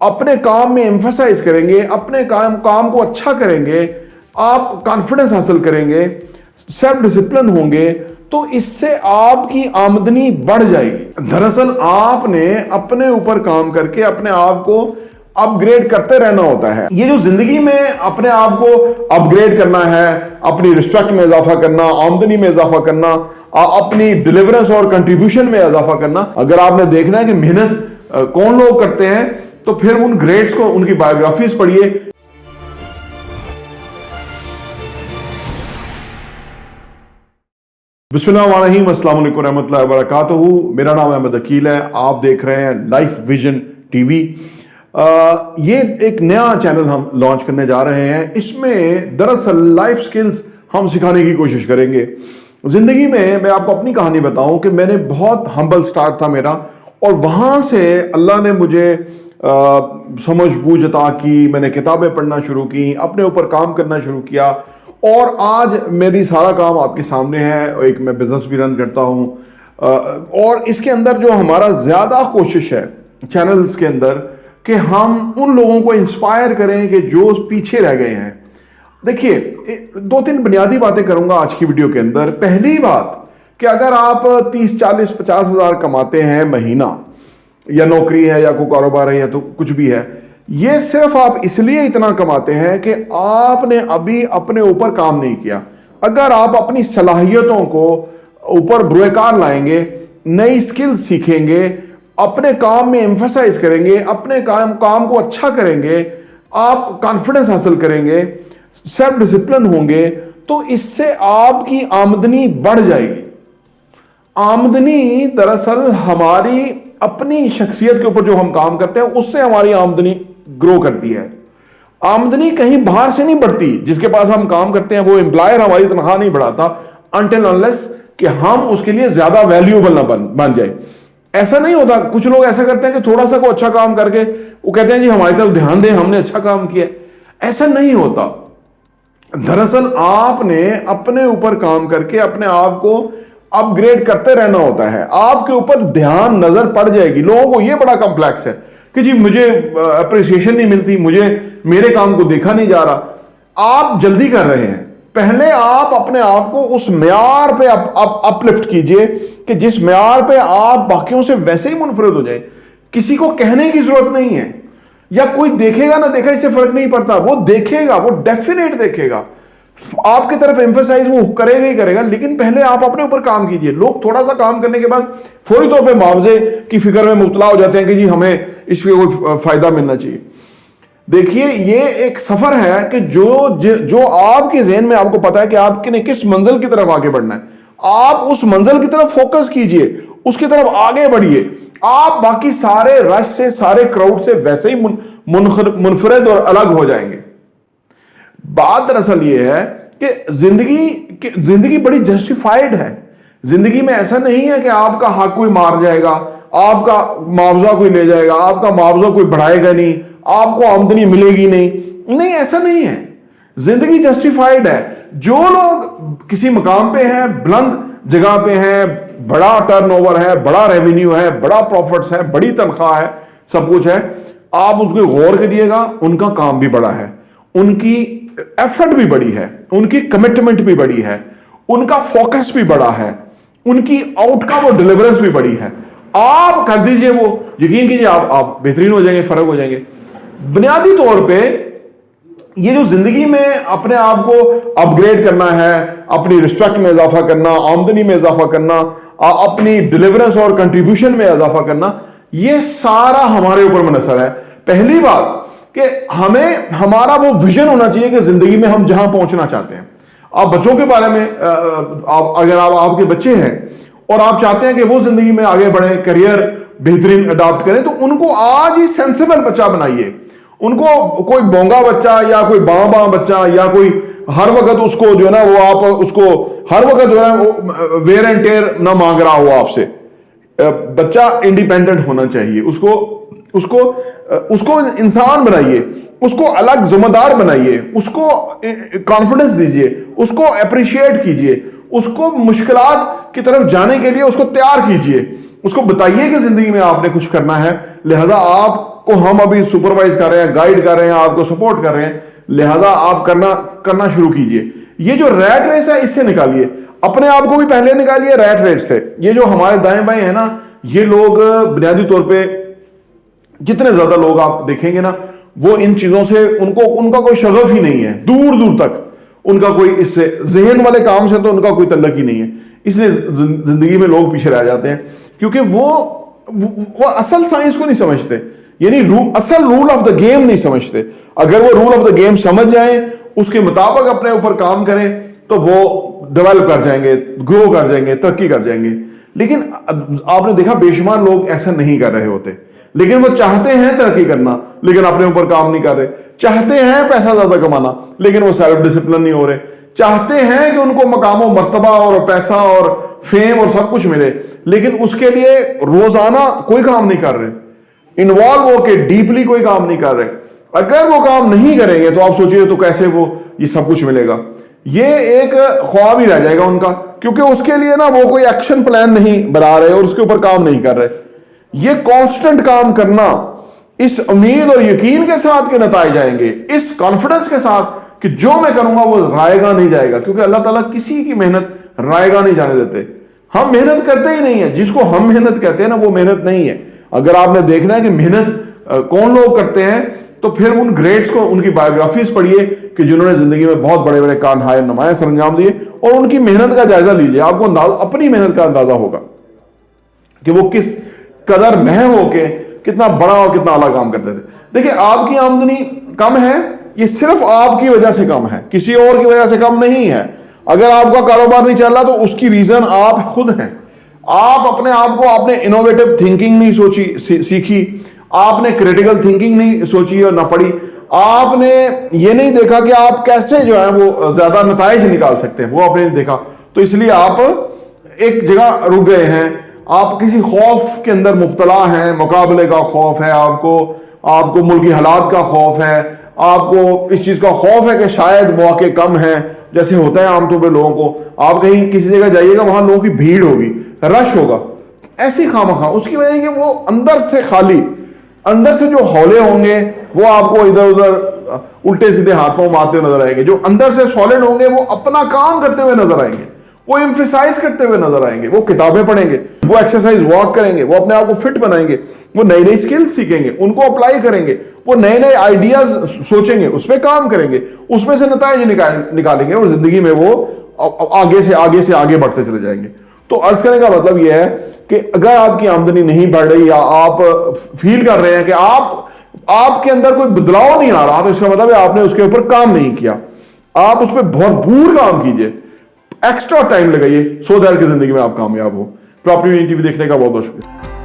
अपने काम में एम्फसाइज करेंगे, अपने काम को अच्छा करेंगे, आप कॉन्फिडेंस हासिल करेंगे, सेल्फ डिसिप्लिन होंगे, तो इससे आपकी आमदनी बढ़ जाएगी। दरअसल आपने अपने ऊपर काम करके अपने आप को अपग्रेड करते रहना होता है। ये जो जिंदगी में अपने आप को अपग्रेड करना है, अपनी रिस्पेक्ट में इजाफा करना, आमदनी में इजाफा करना, अपनी डिलीवरेंस और कंट्रीब्यूशन में इजाफा करना, अगर आपने देखना है कि मेहनत कौन लोग करते हैं तो फिर उन ग्रेड्स को, उनकी बायोग्राफीज पढ़िए। बिस्मिल्लाहिर्रहमानिर्रहीम, अस्सलाम वालेकुम रहमतुल्लाहि व बरकातहू। मेरा नाम अहमद अकील है, आप देख रहे हैं लाइफ विजन टीवी। ये एक नया चैनल हम लॉन्च करने जा रहे हैं। इसमें दरअसल लाइफ स्किल्स हम सिखाने की कोशिश करेंगे। जिंदगी में मैं आपको अपनी कहानी बताऊं कि मैंने बहुत हम्बल स्टार्ट था मेरा, और वहां से अल्लाह ने मुझे समझ बूझ अता की, मैंने किताबें पढ़ना शुरू की, अपने ऊपर काम करना शुरू किया, और आज मेरी सारा काम आपके सामने है। एक मैं बिजनेस भी रन करता हूं, और इसके अंदर जो हमारा ज्यादा कोशिश है चैनल्स के अंदर कि हम उन लोगों को इंस्पायर करें कि जो पीछे रह गए हैं। देखिए, 2-3 बुनियादी बातें करूंगा आज की वीडियो के अंदर। पहली बात कि अगर आप 30, 40, 50 हजार कमाते हैं महीना, या नौकरी है या कोई कारोबार है या तो कुछ भी है, ये सिर्फ आप इसलिए इतना कमाते हैं कि आपने अभी अपने ऊपर काम नहीं किया। अगर आप अपनी सलाहियतों को ऊपर बुरेकार लाएंगे, नई स्किल्स सीखेंगे, अपने काम में एम्फसाइज करेंगे, अपने काम को अच्छा करेंगे, आप कॉन्फिडेंस हासिल करेंगे, सेल्फ डिसिप्लिन होंगे, तो इससे आपकी आमदनी बढ़ जाएगी। आमदनी दरअसल हमारी अपनी शख्सियत के ऊपर जो हम काम करते हैं उससे हमारी आमदनी ग्रो करती है। आमदनी कहीं बाहर से नहीं बढ़ती। जिसके पास हम काम करते हैं वो एम्प्लॉयर हमारी तनख्वाह नहीं बढ़ाता अनटिल अनलेस कि हम उसके लिए ज्यादा वैल्यूएबल ना बन जाए। ऐसा नहीं होता। कुछ लोग ऐसा करते हैं कि थोड़ा सा को अच्छा काम करके वो कहते हैं जी हमारी तरफ ध्यान दें, हमने अच्छा काम किया। ऐसा नहीं होता। दरअसल आपने अपने ऊपर काम करके अपने आप को अपग्रेड करते रहना होता है। आपके ऊपर ध्यान नजर पड़ जाएगी। लोगों को यह बड़ा कॉम्प्लेक्स है कि जी मुझे अप्रिसिएशन नहीं मिलती, मुझे मेरे काम को देखा नहीं जा रहा। आप जल्दी कर रहे हैं। पहले आप अपने आप को उस म्यार पे अपलिफ्ट कीजिए कि जिस म्यार पे आप बाकियों से वैसे ही मुनफरद हो जाए। किसी को कहने की जरूरत नहीं है, या कोई देखेगा ना देखा इससे फर्क नहीं पड़ता। वो देखेगा, वो डेफिनेट देखेगा, आपकी तरफ एम्फसाइज वो करेगा ही करेगा। लेकिन पहले आप अपने ऊपर काम कीजिए। लोग थोड़ा सा काम करने के बाद फौरी तौर पे मुआवजे की फिक्र में मुब्तला हो जाते हैं कि जी हमें इससे कोई फायदा मिलना चाहिए। देखिए, ये एक सफर है कि जो आपके ज़हन में आपको पता है कि आपने किस मंजिल की तरफ आगे बढ़ना है, आप उस मंजिल की तरफ फोकस कीजिए, उसकी तरफ आगे बढ़िए। आप बाकी सारे रश से, सारे क्राउड से वैसे ही मुनफरद और अलग हो जाएंगे। बात दरअसल ये है कि जिंदगी बड़ी जस्टिफाइड है। जिंदगी में ऐसा नहीं है कि आपका हक कोई मार जाएगा, आपका मुआवजा कोई ले जाएगा, आपका मुआवजा कोई बढ़ाएगा नहीं, आपको आमदनी मिलेगी नहीं, ऐसा नहीं है। जिंदगी जस्टिफाइड है। जो लोग किसी मकाम पे हैं, बुलंद जगह पे हैं, बड़ा टर्नओवर है, बड़ा रेवेन्यू है, बड़ा प्रॉफिट्स है, बड़ी तनख्वाह है, सब कुछ है, आप उस पर गौर करिएगा। उनका काम भी बड़ा है, उनकी एफर्ट भी बड़ी है, उनकी कमिटमेंट भी बड़ी है, उनका फोकस भी बड़ा है, उनकी आउटकम और डिलीवरेंस भी बड़ी है। आप कर दीजिए, वो यकीन कीजिए आप बेहतरीन हो जाएंगे, फर्क हो जाएंगे। बुनियादी तौर पे ये जो जिंदगी में अपने आप को अपग्रेड करना है, अपनी रिस्पेक्ट में इजाफा करना, आमदनी में इजाफा करना, अपनी डिलीवरेंस और कंट्रीब्यूशन में इजाफा करना, ये सारा हमारे ऊपर मुनहसर है। पहली बात कि हमें हमारा वो विजन होना चाहिए कि जिंदगी में हम जहां पहुंचना चाहते हैं। आप बच्चों के बारे में अगर आपके बच्चे हैं और आप चाहते हैं कि वो जिंदगी में आगे बढ़े, करियर बेहतरीन अडॉप्ट करें, तो उनको आज ही सेंसिबल बच्चा बनाइए। उनको कोई बोंगा बच्चा या कोई बां बच्चा या कोई हर वक्त उसको जो है ना वो आप उसको हर वक्त जो है वेयर एंड टेयर ना मांग रहा हो आपसे। बच्चा इंडिपेंडेंट होना चाहिए। उसको इंसान बनाइए, उसको अलग जिम्मेदार बनाइए, उसको कॉन्फिडेंस दीजिए, उसको अप्रिशिएट कीजिए, उसको मुश्किलात की तरफ जाने के लिए उसको तैयार कीजिए, उसको बताइए कि जिंदगी में आपने कुछ करना है। लिहाजा आप आपको हम अभी सुपरवाइज कर रहे हैं, गाइड कर रहे हैं, आपको सपोर्ट कर रहे हैं, लिहाजा आप करना शुरू कीजिए। ये जो रैट रेस है इससे निकालिए, अपने आप को भी पहले निकालिए रैट रेस से। ये जो हमारे दाएं बाएं है ना, ये लोग बुनियादी तौर पे जितने ज्यादा लोग आप देखेंगे ना, वो इन चीजों से उनका कोई शगफ ही नहीं है, दूर दूर तक उनका कोई इससे जहन वाले काम से तो उनका कोई तल्लक ही नहीं है। इसलिए जिंदगी में लोग पीछे रह जाते हैं, क्योंकि वो असल साइंस को नहीं समझते, यानी असल रूल ऑफ द गेम नहीं समझते। अगर वो रूल ऑफ द गेम समझ जाएं, उसके मुताबिक अपने ऊपर काम करें, तो वो डेवलप कर जाएंगे, ग्रो कर जाएंगे, तरक्की कर जाएंगे। लेकिन आपने देखा बेशुमार लोग ऐसा नहीं कर रहे होते, लेकिन वो चाहते हैं तरक्की करना, लेकिन अपने ऊपर काम नहीं कर रहे। चाहते हैं पैसा ज्यादा कमाना, लेकिन वो सेल्फ डिसिप्लिन नहीं हो रहे। चाहते हैं कि उनको मकामों मर्तबा और पैसा और फेम और सब कुछ मिले, लेकिन उसके लिए रोजाना कोई काम नहीं कर रहे, इन्वॉल्व होके डीपली कोई काम नहीं कर रहे। अगर वो काम नहीं करेंगे तो आप सोचिए तो कैसे वो ये सब कुछ मिलेगा। ये एक ख्वाब ही रह जाएगा उनका, क्योंकि उसके लिए ना वो कोई एक्शन प्लान नहीं बना रहे और उसके ऊपर काम नहीं कर रहे। ये कांस्टेंट काम करना, इस उम्मीद और यकीन के साथ के नताइज आएंगे, इस कॉन्फिडेंस के साथ कि जो मैं करूंगा वो रायगा नहीं जाएगा, क्योंकि अल्लाह ताला किसी की मेहनत रायगा नहीं जाने देते। हम मेहनत करते ही नहीं है, जिसको हम मेहनत कहते हैं ना वो मेहनत नहीं है। अगर आपने देखना है कि मेहनत कौन लोग करते हैं, तो फिर उन ग्रेट्स को, उनकी बायोग्राफीज पढ़िए कि जिन्होंने जिंदगी में बहुत बड़े बड़े कारनामे नमाया सर अंजाम दिए, और उनकी मेहनत का जायजा लीजिए। आपको अपनी मेहनत का अंदाजा होगा कि वो किस कदर मह होके कितना बड़ा और कितना अलग काम करते थे। देखिए, आपकी आमदनी कम है, ये सिर्फ आपकी वजह से कम है, किसी और की वजह से कम नहीं है। अगर आपका कारोबार नहीं चल रहा तो उसकी रीजन आप खुद हैं। आप अपने आप को, आपने इनोवेटिव थिंकिंग नहीं सीखी, आपने क्रिटिकल थिंकिंग नहीं सोची और ना पढ़ी, आपने ये नहीं देखा कि आप कैसे जो है वो ज्यादा नताइज निकाल सकते हैं, वो आपने नहीं देखा। तो इसलिए आप एक जगह रुक गए हैं, आप किसी खौफ के अंदर मुब्तला हैं, मुकाबले का खौफ है आपको मुल्की हालात का खौफ है, आपको इस चीज का खौफ है कि शायद मौके कम है, जैसे होता है आमतौर पर लोगों को। आप कहीं किसी जगह जाइएगा, वहां लोगों की भीड़ होगी, रश होगा, ऐसी खामखा, उसकी वजह कि वो अंदर से खाली, अंदर से जो हौले होंगे वो आपको इधर उधर उल्टे सीधे हाथों मारते हुए नजर आएंगे। जो अंदर से सॉलिड होंगे वो अपना काम करते हुए नजर आएंगे, वो एम्फेसाइज करते हुए नजर आएंगे, वो किताबें पढ़ेंगे, वो एक्सरसाइज वॉक करेंगे, वो अपने आप को फिट बनाएंगे, वो नई नई स्किल्स सीखेंगे, उनको अप्लाई करेंगे, वो नए नए आइडियाज सोचेंगे, उस पर काम करेंगे, उसमें से नताइज निकालेंगे और जिंदगी में वो आगे से आगे बढ़ते चले जाएंगे। तो अर्ज करने का मतलब यह है कि अगर आपकी आमदनी नहीं बढ़ रही या आप फील कर रहे हैं कि आपके अंदर कोई बदलाव नहीं आ रहा, तो इसका मतलब है आपने उसके ऊपर काम नहीं किया। आप उस पर भरपूर काम कीजिए, एक्स्ट्रा टाइम लगाइए, सो दैट कि जिंदगी में आप कामयाब हो। प्रॉपर्टी टीवी देखने का बहुत बहुत शुक्रिया।